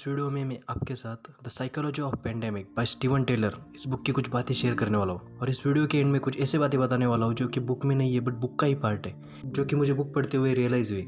इस वीडियो में मैं आपके साथ the psychology of pandemic by Steven Taylor इस बुक की कुछ बातें शेयर करने वाला हूँ। और इस वीडियो के एंड में कुछ ऐसे बातें बताने वाला हूँ जो कि बुक में नहीं है बट बुक का ही पार्ट है, जो कि मुझे बुक पढ़ते हुए रियलाइज़ हुई।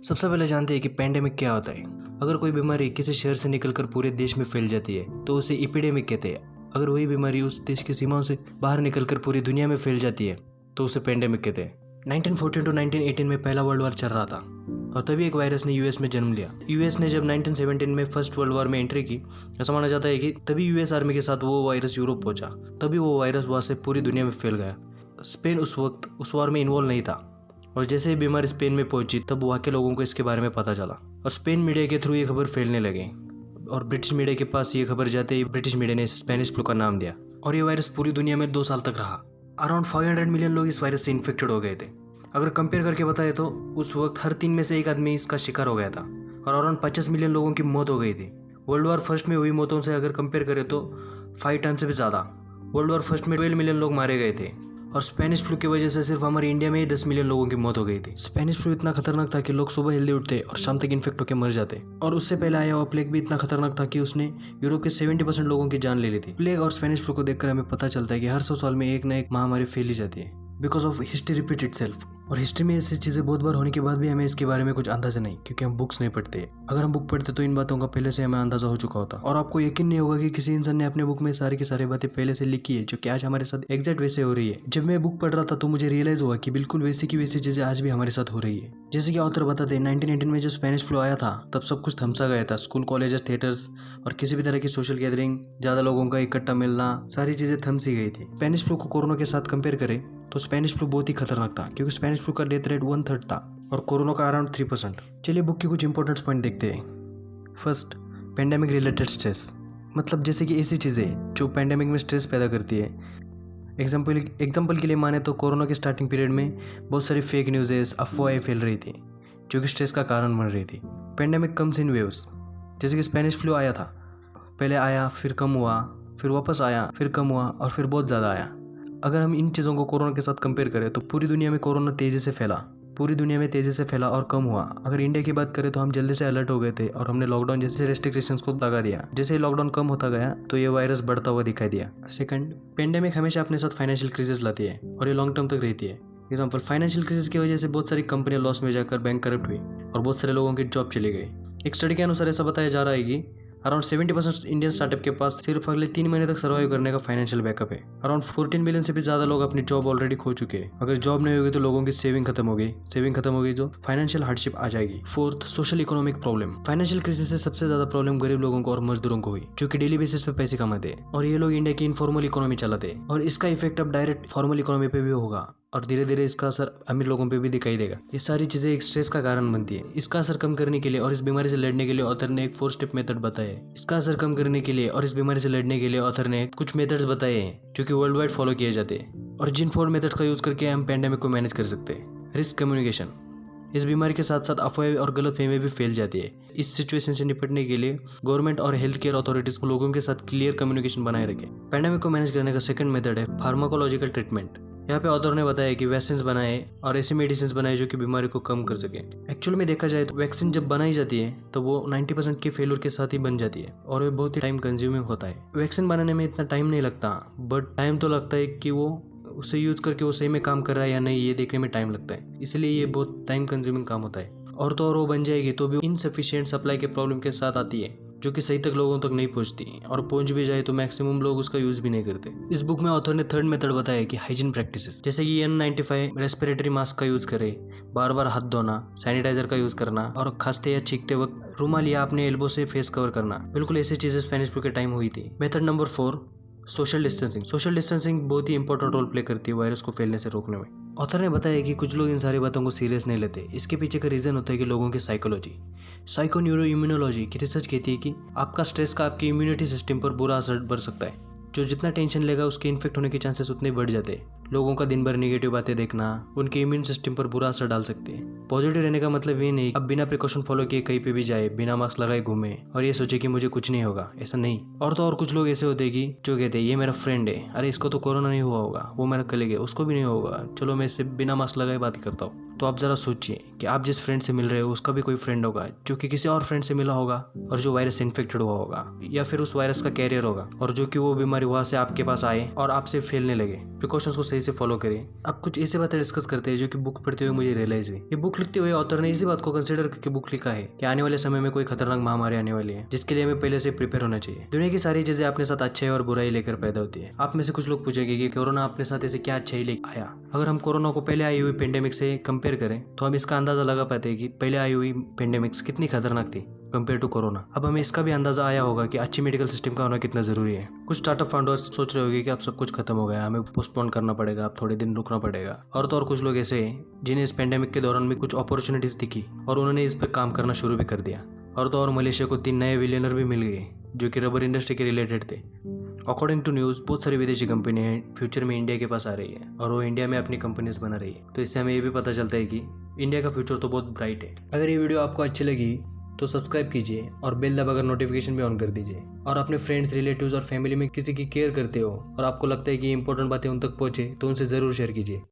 सबसे पहले जानते हैं कि पेंडेमिक क्या होता है। अगर कोई बीमारी किसी शहर से निकलकर पूरे देश में फैल जाती है तो उसे एपिडेमिक कहते हैं। अगर वही बीमारी उस देश की सीमाओं से बाहर निकलकर पूरी दुनिया में फैल जाती है तो उसे पेंडेमिक कहते हैं। 1914 टू 1918 में पहला वर्ल्ड वॉर चल रहा था और तभी एक वायरस ने यूएस में जन्म लिया। यूएस ने जब 1917 में फर्स्ट वर्ल्ड वॉर में एंट्री की, ऐसा माना जाता है कि तभी यूएस आर्मी के साथ वो वायरस यूरोप पहुंचा। तभी वो वायरस वहाँ से पूरी दुनिया में फैल गया। स्पेन उस वक्त उस वॉर में इन्वॉल्व नहीं था और जैसे ही बीमारी स्पेन में पहुंची तब वहाँ के लोगों को इसके बारे में पता चला और स्पेन मीडिया के थ्रू ये खबर फैलने लगी और ब्रिटिश मीडिया के पास ये खबर जाते ही ब्रिटिश मीडिया ने स्पेनिश फ्लू का नाम दिया और ये वायरस पूरी दुनिया में 2 साल तक रहा। अराउंड 500 मिलियन लोग इस वायरस से इन्फेक्टेड हो गए थे। अगर कंपेयर करके बताए तो उस वक्त हर 3 में से 1 आदमी इसका शिकार हो गया था और अराउंड 50 मिलियन लोगों की मौत हो गई थी। वर्ल्ड वॉर फर्स्ट में हुई मौतों से अगर कंपेयर करें तो 5 टाइम से भी ज़्यादा। वर्ल्ड वॉर फर्स्ट में 12 मिलियन लोग मारे गए थे और स्पेनिश फ्लू की वजह से सिर्फ हमारे इंडिया में ही 10 मिलियन लोगों की मौत हो गई थी। स्पेनिश फ्लू इतना खतरनाक था कि लोग सुबह हेल्दी उठते और शाम तक इन्फेक्ट होकर मर जाते। और उससे पहले आया हुआ प्लेग भी इतना खतरनाक था कि उसने यूरोप के 70% लोगों की जान ले ली थी। प्लेग और स्पेनिश फ्लू को देखकर हमें पता चलता है कि हर 100 साल में एक न एक महामारी फैली जाती है because of history repeat itself. और हिस्ट्री में ऐसी चीज़ें बहुत बार होने के बाद भी हमें इसके बारे में कुछ अंदाजा नहीं, क्योंकि हम बुक्स नहीं पढ़ते। अगर हम बुक पढ़ते तो इन बातों का पहले से हमें अंदाजा हो चुका होता और आपको यकीन नहीं होगा कि किसी इंसान ने अपने बुक में सारी की सारी बातें पहले से लिखी है जो कि आज हमारे साथ एग्जैक्ट वैसे हो रही है। जब मैं बुक पढ़ रहा था तो मुझे रियलाइज हुआ कि बिल्कुल वैसी की वैसी चीज़ें आज भी हमारे साथ हो रही है। जैसे कि ऑथर बताते हैं 1918 में जब स्पेनिश फ्लू आया था तब सब कुछ थमसा गया था। स्कूल, कॉलेजेस, थिएटर्स और किसी भी तरह की सोशल गैदरिंग, ज़्यादा लोगों का इकट्ठा मिलना, सारी चीज़ें थम सी गई थी। स्पेनिश फ्लू को कोरोना के साथ कंपेयर करें तो स्पेनिश फ्लू बहुत ही खतरनाक था क्योंकि स्पेनिश फ्लू का डेथ रेट 1/3 था और कोरोना का अराउंड 3%। चलिए बुक के कुछ इंपॉर्टेंट पॉइंट देखते हैं। फर्स्ट, पेंडेमिक रिलेटेड स्ट्रेस, मतलब जैसे कि ऐसी चीज़ें जो पेंडेमिक में स्ट्रेस पैदा करती है। एग्जाम्पल के लिए माने तो कोरोना के स्टार्टिंग पीरियड में बहुत सारी फेक न्यूज़ेस, अफवाहें फैल रही थी जो कि स्ट्रेस का कारण बन रही थी। पेंडेमिक कम्स इन वेव्स, जैसे कि स्पेनिश फ्लू आया था, पहले आया फिर कम हुआ, फिर वापस आया, फिर कम हुआ और फिर बहुत ज़्यादा आया। अगर हम इन चीज़ों को कोरोना के साथ कंपेयर करें तो पूरी दुनिया में कोरोना तेज़ी से फैला और कम हुआ। अगर इंडिया की बात करें तो हम जल्दी से अलर्ट हो गए थे और हमने लॉकडाउन जैसे रेस्ट्रिक्शंस को लगा दिया। जैसे ही लॉकडाउन कम होता गया तो ये वायरस बढ़ता हुआ दिखाई दिया। सेकंड, पेंडेमिक हमेशा अपने साथ फाइनेंशियल क्राइसिस लाती है और ये लॉन्ग टर्म तक रहती है। एग्जाम्पल, फाइनेंशियल क्राइसिस की वजह से बहुत सारी कंपनियां लॉस में जाकर बैंक करप्ट हुई और बहुत सारे लोगों की जॉब चली गई। एक स्टडी के अनुसार ऐसा बताया जा रहा है कि अराउंड 70% इंडियन स्टार्टअप के पास सिर्फ अगले 3 महीने तक सर्वाइव करने का फाइनेंशियल बैकअप है। अराउंड 14 मिलियन से भी ज़्यादा लोग अपनी जॉब ऑलरेडी खो चुके हैं। अगर जॉब नहीं होगी तो लोगों की सेविंग खत्म होगी तो फाइनेंशियल हार्डशिप आ जाएगी। Fourth, social economic problem. Financial crisis से सबसे ज़्यादा प्रॉब्लम गरीब लोगों को और मजदूरों को हुई जो कि डेली बेसिस पे पैसे कमाते हैं और ये लोग इंडिया की इनफॉर्मल इकोनॉमी चलाते हैं और इसका इफेक्ट अब डायरेक्ट फॉर्मल इकोनॉमी पे भी होगा और धीरे धीरे इसका असर अमीर लोगों पे भी दिखाई देगा। ये सारी चीज़ें एक स्ट्रेस का कारण बनती है। इसका असर कम करने के लिए और इस बीमारी से लड़ने के लिए ऑथर ने एक 4 स्टेप मेथड बताया है। इसका असर कम करने के लिए और इस बीमारी से लड़ने के लिए ऑथर ने कुछ मेथड्स बताए हैं जो कि वर्ल्ड वाइड फॉलो किए जाते हैं और जिन 4 मेथड्स का यूज़ करके हम पेंडेमिक को मैनेज कर सकते हैं। रिस्क कम्युनिकेशन, इस बीमारी के साथ साथ अफवाहें और गलतफहमी भी फैल जाती है। इस सिचुएशन से निपटने के लिए गवर्नमेंट और हेल्थ केयर अथॉरिटीज को लोगों के साथ क्लियर कम्युनिकेशन बनाए रखें। पेंडेमिक को मैनेज करने का सेकंड मेथड है फार्माकोलॉजिकल ट्रीटमेंट। यहाँ पे ऑथर ने बताया कि वैक्सीन बनाए और ऐसी मेडिसिन बनाए जो कि बीमारी को कम कर सके। एक्चुअल में देखा जाए तो वैक्सीन जब बनाई जाती है तो वो 90% के फेलियर के साथ ही बन जाती है और वो बहुत ही टाइम कंज्यूमिंग होता है। वैक्सीन बनाने में इतना टाइम नहीं लगता बट टाइम तो लगता है कि वो उसे यूज़ करके वो सही में काम कर रहा है या नहीं ये देखने में टाइम लगता है, इसलिए ये बहुत टाइम कंज्यूमिंग काम होता है। और तो और वो बन जाएगी तो भी इनसफिशिएंट सप्लाई के प्रॉब्लम के साथ आती है जो कि सही तक लोगों तक नहीं पहुंचती और पहुंच भी जाए तो मैक्सिमम लोग उसका यूज भी नहीं करते। इस बुक में ऑथर ने थर्ड मेथड बताया कि हाइजीन प्रैक्टिसेस, जैसे कि N95 रेस्पिरेटरी मास्क का यूज करें, बार बार हाथ धोना, सैनिटाइजर का यूज करना और खांसते या छींकते वक्त रुमाल या अपने एल्बो से फेस कवर करना। बिल्कुल ऐसी चीजें स्पेनिश फ्लू के टाइम हुई थी। मेथड नंबर 4, सोशल डिस्टेंसिंग बहुत ही इंपॉर्टेंट रोल प्ले करती है वायरस को फैलने से रोकने में। ऑथर ने बताया कि कुछ लोग इन सारी बातों को सीरियस नहीं लेते। इसके पीछे का रीजन होता है कि लोगों की साइको न्यूरो इम्यूनोलॉजी की रिसर्च कहती है कि आपका स्ट्रेस का आपकी इम्यूनिटी सिस्टम पर बुरा असर पड़ सकता है। जो जितना टेंशन लेगा उसके इन्फेक्ट होने के चांसेस उतने बढ़ जाते हैं। लोगों का दिन भर नेगेटिव बातें देखना उनके इम्यून सिस्टम पर बुरा असर डाल सकते हैं। पॉजिटिव रहने का मतलब ये नहीं अब बिना प्रिकॉशन फॉलो किए कहीं पे भी जाए, बिना मास्क लगाए घूमे और ये सोचे कि मुझे कुछ नहीं होगा, ऐसा नहीं। और तो और कुछ लोग ऐसे होते हैं कि जो कहते हैं ये मेरा फ्रेंड है, अरे इसको तो कोरोना नहीं हुआ होगा, वो मेरा कलीग है, उसको भी नहीं होगा, चलो मैं इससे बिना मास्क लगाए बात करता हूँ। तो आप ज़रा सोचिए कि आप जिस फ्रेंड से मिल रहे हो उसका भी कोई फ्रेंड होगा जो कि किसी और फ्रेंड से मिला होगा और जो वायरस इन्फेक्टेड हुआ होगा, या फिर उस वायरस का कैरियर होगा और जो कि वो बीमारी वहाँ से आपके पास आए और आपसे फैलने लगे। प्रिकॉशंस को सही से फॉलो करिए। अब कुछ ऐसी बातें डिस्कस करते हैं जो कि बुक पढ़ते हुए मुझे रियलाइज हुई। ये बुक लिखते हुए ऑथर ने इसी बात को कंसिडर करके बुक लिखा है कि आने वाले समय में कोई खतरनाक महामारी आने वाली है जिसके लिए हमें पहले से प्रिपेयर होना चाहिए। दुनिया की सारी चीजें अपने साथ अच्छाई और बुराई लेकर पैदा होती है। आप में से कुछ लोग पूछेंगे कि कोरोना अपने साथ ऐसे क्या अच्छाई लेकर आया। अगर हम कोरोना को पहले आई हुई पेंडेमिक से कंपेयर करें तो हम इसका अंदाजा लगा पाते हैं कि पहले आई हुई पेंडेमिक्स कितनी खतरनाक थी कंपेयर टू कोरोना। अब हमें इसका भी अंदाजा आया होगा कि अच्छी मेडिकल सिस्टम का होना कितना जरूरी है। कुछ स्टार्टअप फाउंडर्स सोच रहे होंगे कि अब सब कुछ खत्म हो गया, हमें पोस्टपोन करना पड़ेगा, अब थोड़े दिन रुकना पड़ेगा। और तो और कुछ लोग ऐसे हैं जिन्हें इस पेंडेमिक के दौरान भी कुछ अपॉर्चुनिटीज दिखी और उन्होंने इस पर काम करना शुरू भी कर दिया। और तो और मलेशिया को 3 नए बिलियनर भी मिल गए जो कि रबर इंडस्ट्री के रिलेटेड थे। अकॉर्डिंग टू न्यूज़ बहुत सारी विदेशी कंपनियां फ्यूचर में इंडिया के पास आ रही है और वो इंडिया में अपनी कंपनीज बना रही है। तो इससे हमें ये भी पता चलता है कि इंडिया का फ्यूचर तो बहुत ब्राइट है। अगर ये वीडियो आपको अच्छी लगी तो सब्सक्राइब कीजिए और बेल दबाकर नोटिफिकेशन भी ऑन कर दीजिए। और अपने फ्रेंड्स, रिलेटिव्स और फैमिली में किसी की केयर करते हो और आपको लगता है कि इंपॉर्टेंट बातें उन तक पहुंचे तो उनसे ज़रूर शेयर कीजिए।